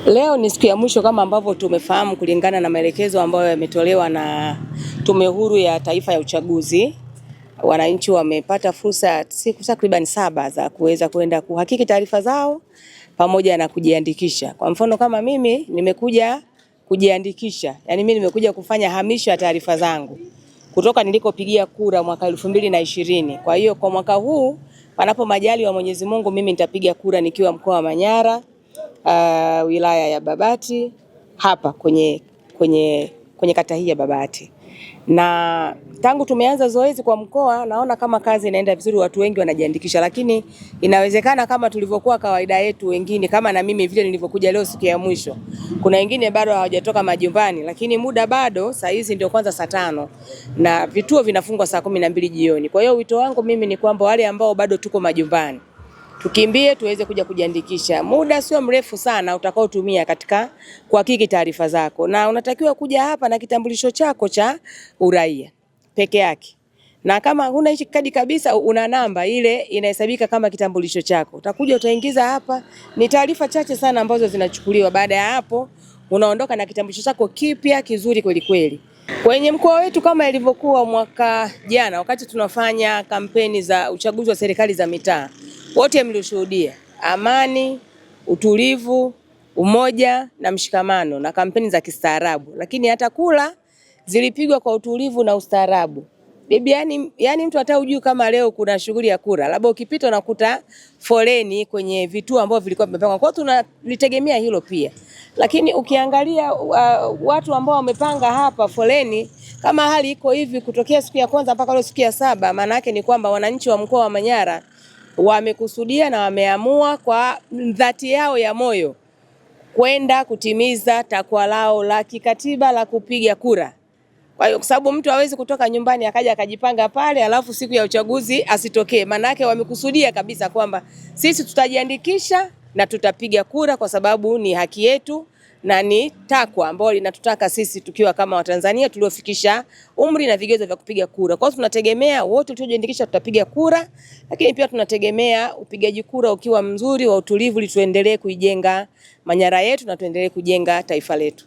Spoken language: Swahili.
Leo ni siku ya mwisho kama ambavyo tumefahamu kulingana na maelekezo ambayo yametolewa na Tume Huru ya Taifa ya Uchaguzi. Wananchi wamepata fursa siku takriban 7 za kuweza kwenda kuhakiki taarifa zao pamoja na kujiandikisha. Kwa mfano kama mimi nimekuja kujiandikisha, yani mimi nimekuja kufanya hamisho ya taarifa zangu kutoka nilikopigia kura mwaka 2020. Kwa hiyo kwa mwaka huu panapo majali wa Mwenyezi Mungu mimi nitapiga kura nikiwa mkoa wa Manyara, wilaya ya Babati hapa kwenye kata hii ya Babati. Na tangu tumeanza zoezi kwa mkoa naona kama kazi inaenda vizuri, watu wengi wanajiandikisha, lakini inawezekana kama tulivyokuwa kawaida yetu wengine, kama na mimi vile nilivyokuja leo siku ya mwisho, kuna wengine bado hawajatoka majumbani, lakini muda bado, saa hizi ndio kwanza saa 5 na vituo vinafungwa saa 12 jioni. Kwa hiyo wito wangu mimi ni kwamba wale ambao bado tuko majumbani tukimbie tuweze kuja kujiandikisha. Muda sio mrefu sana utakaotumia katika kuhakiki taarifa zako, na unatakiwa kuja hapa na kitambulisho chako cha uraia peke yake, na kama huna hichi kadi kabisa, una namba ile inahesabika kama kitambulisho chako. Utakuja utaingiza hapa, ni taarifa chache sana ambazo zinachukuliwa. Baada ya hapo unaondoka na kitambulisho chako kipya kizuri kweli kweli. Kwenye mkoa wetu kama ilivyokuwa mwaka jana wakati tunafanya kampeni za uchaguzi wa serikali za mitaa, wote mlishuhudia amani, utulivu, umoja na mshikamano na kampeni za kistaarabu, lakini hata kula zilipigwa kwa utulivu na ustaarabu. Bibi, yani mtu hata hujui kama leo kuna shughuli ya kura, labda ukipita unakuta foleni kwenye vituo ambavyo vilikuwa vimepangwa. Kwa hiyo tunalitegemea hilo pia. Lakini ukiangalia watu ambao wamepanga hapa foleni, kama hali iko hivi kutokea siku ya kwanza mpaka leo siku ya 7, maana yake ni kwamba wananchi wa mkoa wa Manyara wamekusudia na wameamua kwa dhati yao ya moyo kwenda kutimiza takwa lao la kikatiba la kupiga kura. Kwa hiyo kwa sababu mtu hawezi kutoka nyumbani akaja akajipanga pale alafu siku ya uchaguzi asitokee. Maana yake wamekusudia kabisa kwamba sisi tutajiandikisha na tutapiga kura kwa sababu ni haki yetu na ni takwa ambalo linatutaka sisi tukiwa kama Watanzania tuliofikisha umri na vigezo vya kupiga kura. Kwa hiyo tunategemea wote tuliojiandikisha tutapiga kura, lakini pia tunategemea upigaji kura ukiwa mzuri wa utulivu ili tuendelee kuijenga Manyara yetu na tuendelee kujenga taifa letu.